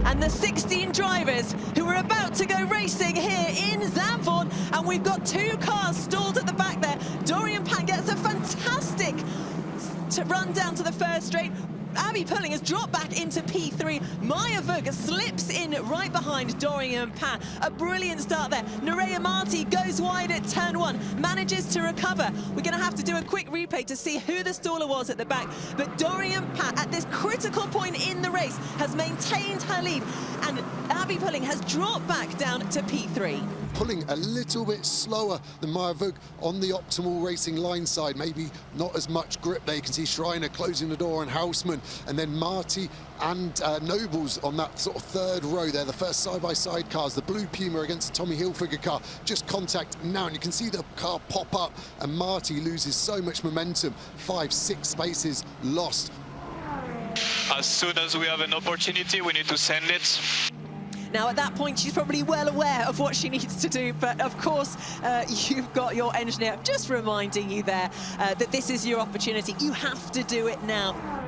and the 16 drivers who are about to go racing here in Zandvoort. And we've got 2 cars stalled at the back there. Dorian Pan gets a fantastic run down to the first straight. Abby Pulling has dropped back into P3. Maya Vug slips in right behind Dorian Pan. A brilliant start there. Nerea Marti goes wide at turn 1, manages to recover. We're going to have to do a quick replay to see who the staller was at the back. But Dorian Pan, at this critical point in the race, has maintained her lead. And Abby Pulling has dropped back down to P3. Pulling a little bit slower than Maya Vug on the optimal racing line side. Maybe not as much grip there. You can see Schreiner closing the door on Houseman. And then Marti and Nobles on that sort of third row there, the first side-by-side cars, the blue Puma against the Tommy Hilfiger car, just contact now, and you can see the car pop up, and Marti loses so much momentum, 5-6 spaces lost. As soon as we have an opportunity, we need to send it. Now, at that point, she's probably well aware of what she needs to do, but of course, you've got your engineer just reminding you there that this is your opportunity. You have to do it now.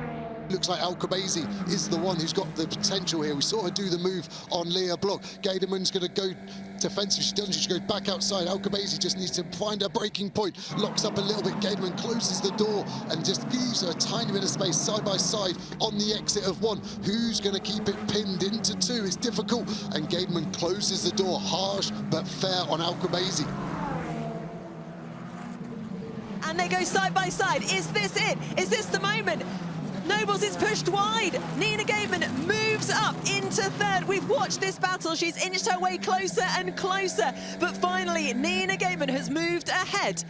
Looks like Alcabazi is the one who's got the potential here. We saw her do the move on Leah Block. Gaderman's going to go defensive. She doesn't. She goes back outside. Alcabazi just needs to find her breaking point. Locks up a little bit. Gaderman closes the door and just leaves her a tiny bit of space side by side on the exit of 1. Who's going to keep it pinned into 2? It's difficult. And Gaderman closes the door. Harsh but fair on Alcabazi. And they go side by side. Is this it? Is this the moment? Nobles is pushed wide. Nina Gateman moves up into 3rd. We've watched this battle. She's inched her way closer and closer. But finally, Nina Gateman has moved ahead.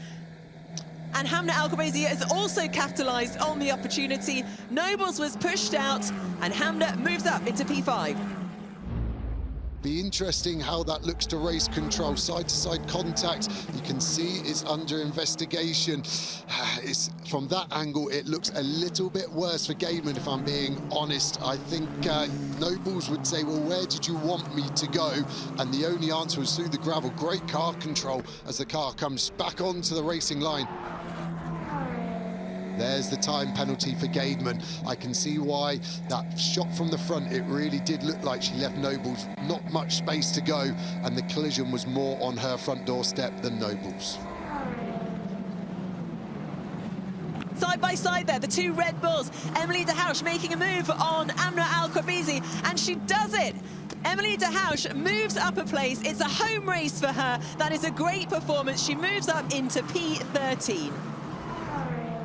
And Hamna Alcabazi has also capitalised on the opportunity. Nobles was pushed out, and Hamna moves up into P5. Be interesting how that looks to race control. Side-to-side contact, you can see it's under investigation. From that angle, it looks a little bit worse for Gateman, if I'm being honest. I think Nobles would say, well, where did you want me to go? And the only answer was through the gravel. Great car control as the car comes back onto the racing line. There's the time penalty for Gademan. I can see why that shot from the front, it really did look like she left Nobles not much space to go, and the collision was more on her front doorstep than Nobles. Side by side there, the 2 Red Bulls. Emily de Hausch making a move on Amna Alcabazi, and she does it. Emily de Hausch moves up a place. It's a home race for her. That is a great performance. She moves up into P13.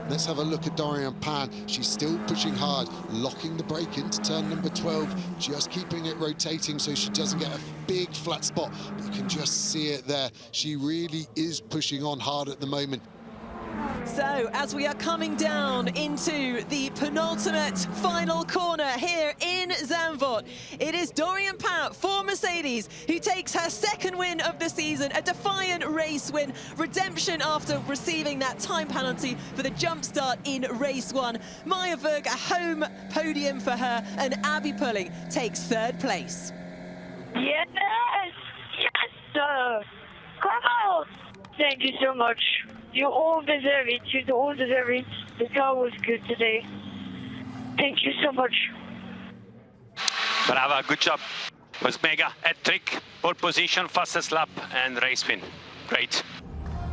Let's have a look at Dorian Pan. She's still pushing hard, locking the brake into turn number 12, just keeping it rotating so she doesn't get a big flat spot. But you can just see it there. She really is pushing on hard at the moment. So, as we are coming down into the penultimate final corner here in Zandvoort, it is Dorian Pan for Mercedes who takes her 2nd win of the season, a defiant race win, redemption after receiving that time penalty for the jump start in race 1. Maya Vug, a home podium for her, and Abby Pulling takes 3rd place. Yes! Yes, sir! Come on! Thank you so much. You all deserve it. You all deserve it. The car was good today. Thank you so much. Brava, good job. Was mega. Hat-trick, pole position, fastest lap, and race win. Great.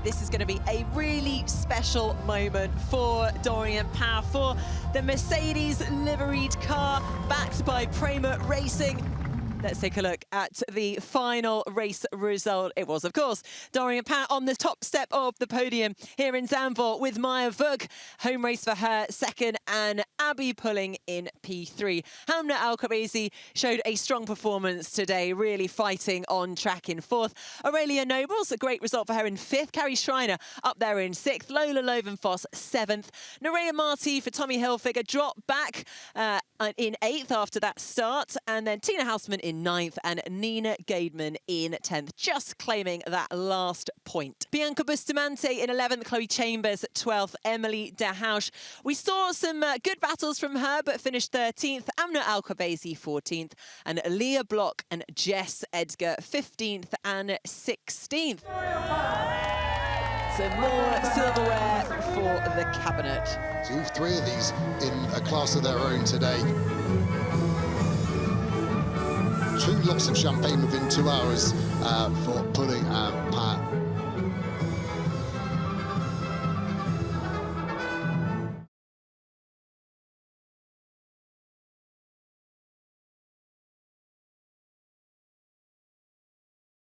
This is going to be a really special moment for Dorian Pan, for the Mercedes liveried car backed by Prema Racing. Let's take a look at the final race result. It was, of course, Dorian Pan on the top step of the podium here in Zandvoort with Maya Vug. Home race for her 2nd, and Abby Pulling in P3. Hamna Alcabazi showed a strong performance today, really fighting on track in 4th. Aurelia Nobles, a great result for her in 5th. Carrie Schreiner up there in 6th. Lola Lovenfoss 7th. Nerea Marti for Tommy Hilfiger dropped back in 8th after that start. And then Tina Houseman in 9th and Nina Gademan in 10th, just claiming that last point. Bianca Bustamante in 11th, Chloe Chambers 12th, Emily de Hausch. We saw some good battles from her, but finished 13th. Amna Alcabazi 14th, and Leah Block and Jess Edgar 15th and 16th. Some more silverware for the cabinet. So all 3 of these in a class of their own today. 2 lots of champagne within 2 hours for